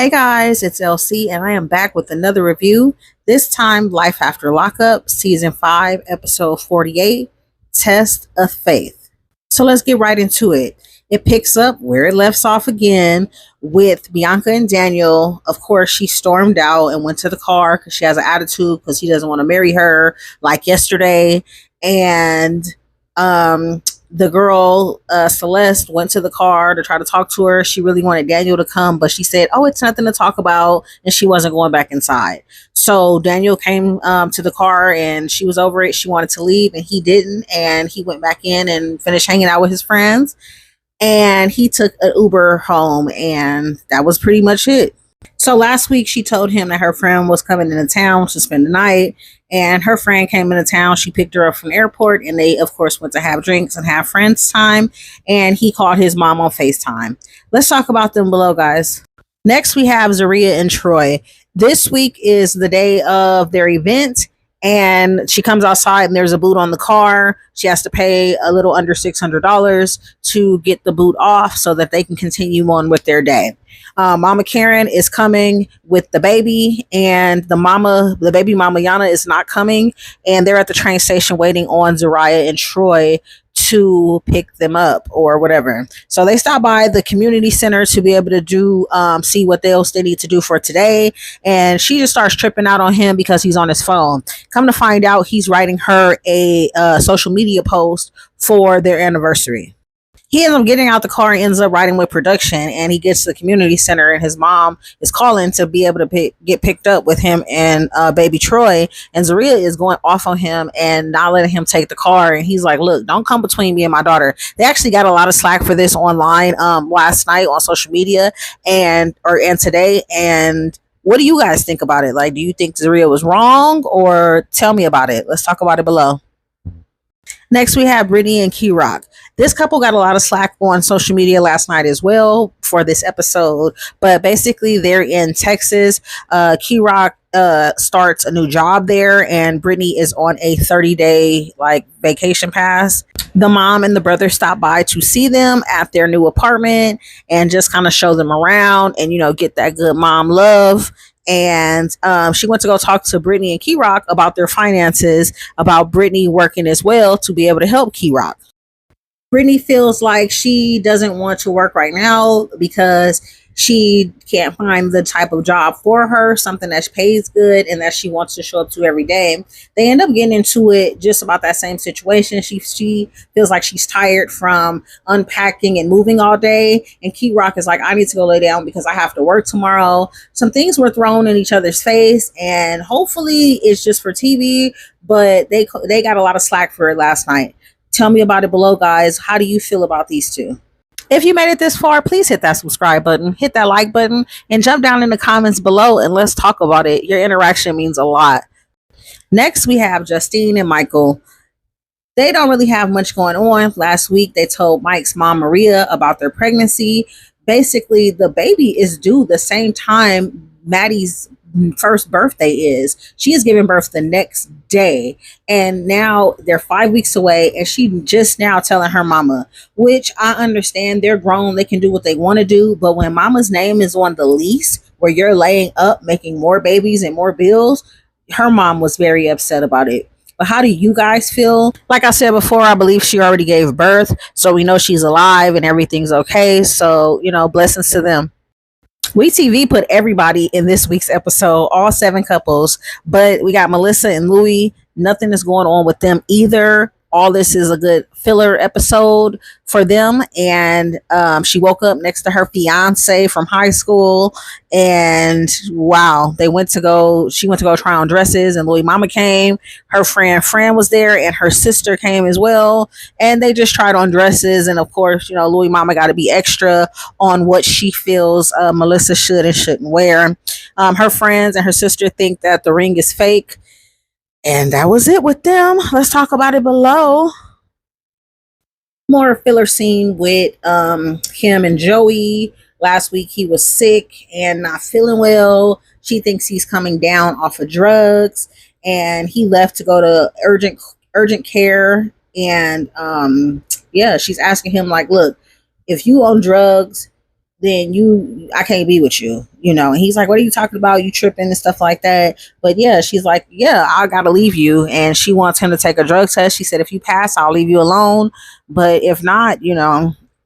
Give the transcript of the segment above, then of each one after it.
Hey guys, it's LC and I am back with another review. This time, Life After Lockup, Season 5, Episode 48, Test of Faith. So let's get right into it. It picks up where it left off again with Bianca and Daniel. Of course, she stormed out and went to the car because she has an attitude because he doesn't want to marry her like yesterday. And the girl Celeste went to the car to try to talk to her. She really wanted Daniel to come, but she said, oh, it's nothing to talk about, and she wasn't going back inside. So Daniel came to the car and she was over it. She wanted to leave and he didn't, and he went back in and finished hanging out with his friends, and he took an Uber home, and that was pretty much it. So last week she told him that her friend was coming into town to spend the night, and her friend came into town. She picked her up from the airport, and they of course went to have drinks and have friends time, and he called his mom on FaceTime. Let's talk about them below, guys. Next we have Zaria and Troy. This week is the day of their event, and she comes outside and there's a boot on the car. She has to pay a little under $600 to get the boot off so that they can continue on with their day. Mama Karen is coming with the baby, and the baby mama Yana is not coming, and they're at the train station waiting on Zaria and Troy to pick them up or whatever. So they stop by the community center to be able to do see what else they need to do for today, and she just starts tripping out on him because he's on his phone. Come to find out, he's writing her a social media post for their anniversary. He ends up getting out the car and ends up riding with production, and he gets to the community center, and his mom is calling to be able to get picked up with him and baby Troy, and Zaria is going off on him and not letting him take the car, and he's like, look, don't come between me and my daughter. They actually got a lot of slack for this online last night on social media and today. And what do you guys think about it? Like, do you think Zaria was wrong, or tell me about it? Let's talk about it below. Next, we have Britney and Key-Rock. This couple got a lot of slack on social media last night as well for this episode, but basically they're in Texas. Key-Rock starts a new job there, and Britney is on a 30-day vacation pass. The mom and the brother stop by to see them at their new apartment and just kind of show them around and, get that good mom love. And she went to go talk to Britney and Key-Rock about their finances, about Britney working as well to be able to help Key-Rock. Britney feels like she doesn't want to work right now because she can't find the type of job for her, something that pays good and that she wants to show up to every day. They end up getting into it just about that same situation. She feels like she's tired from unpacking and moving all day. And Key-Rock is like, I need to go lay down because I have to work tomorrow. Some things were thrown in each other's face, and hopefully it's just for TV, but they got a lot of slack for it last night. Tell me about it below, guys. How do you feel about these two? If you made it this far, please hit that subscribe button, hit that like button, and jump down in the comments below and let's talk about it. Your interaction means a lot. Next, we have Justine and Michael. They don't really have much going on. Last week, they told Mike's mom, Maria, about their pregnancy. Basically, the baby is due the same time Maddie's first birthday is. She is giving birth the next day, and now they're 5 weeks away, and she just now telling her mama, which I understand. They're grown, they can do what they want to do, but when mama's name is on the lease where you're laying up making more babies and more bills, her mom was very upset about it. But how do you guys feel? Like I said before, I believe she already gave birth, so we know she's alive and everything's okay. So, blessings to them. WeTV put everybody in this week's episode, all 7 couples, but we got Melissa and Louis. Nothing is going on with them either. All this is a good filler episode for them. And she woke up next to her fiance from high school, and wow, she went to go try on dresses, and Louis mama came, her friend was there, and her sister came as well, and they just tried on dresses. And of course, Louis mama got to be extra on what she feels Melissa should and shouldn't wear. Her friends and her sister think that the ring is fake. And that was it with them. Let's talk about it below. More filler scene with him and Joey. Last week he was sick and not feeling well. She thinks he's coming down off of drugs, and he left to go to urgent care. And she's asking him, like, look, if you on drugs, then I can't be with you, And he's like, what are you talking about? You tripping and stuff like that. But yeah, she's like, yeah, I gotta leave you. And she wants him to take a drug test. She said, if you pass, I'll leave you alone. But if not,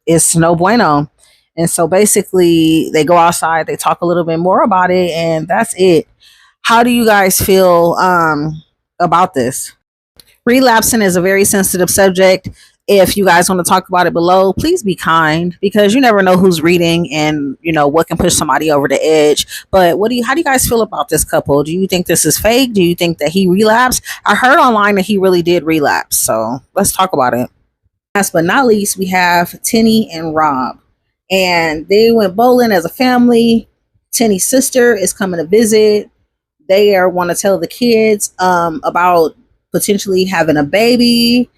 it's no bueno. And so basically they go outside, they talk a little bit more about it, and that's it. How do you guys feel about this? Relapsing is a very sensitive subject. If you guys want to talk about it below, please be kind, because you never know who's reading and what can push somebody over the edge. But how do you guys feel about this couple? Do you think this is fake? Do you think that he relapsed? I heard online that he really did relapse. So let's talk about it. Last but not least, we have Tenny and Rob. And they went bowling as a family. Tenny's sister is coming to visit. They want to tell the kids about potentially having a baby,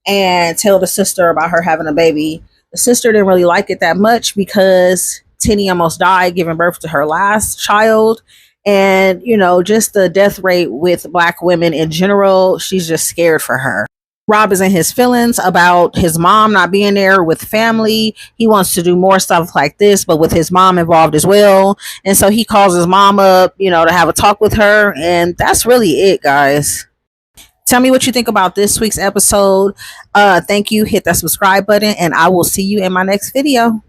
and tell the sister about her having a baby. The sister didn't really like it that much because Tenny almost died giving birth to her last child. And, just the death rate with Black women in general, she's just scared for her. Rob is in his feelings about his mom not being there with family. He wants to do more stuff like this, but with his mom involved as well. And so he calls his mom up, to have a talk with her. And that's really it, guys. Tell me what you think about this week's episode. Thank you. Hit that subscribe button, and I will see you in my next video.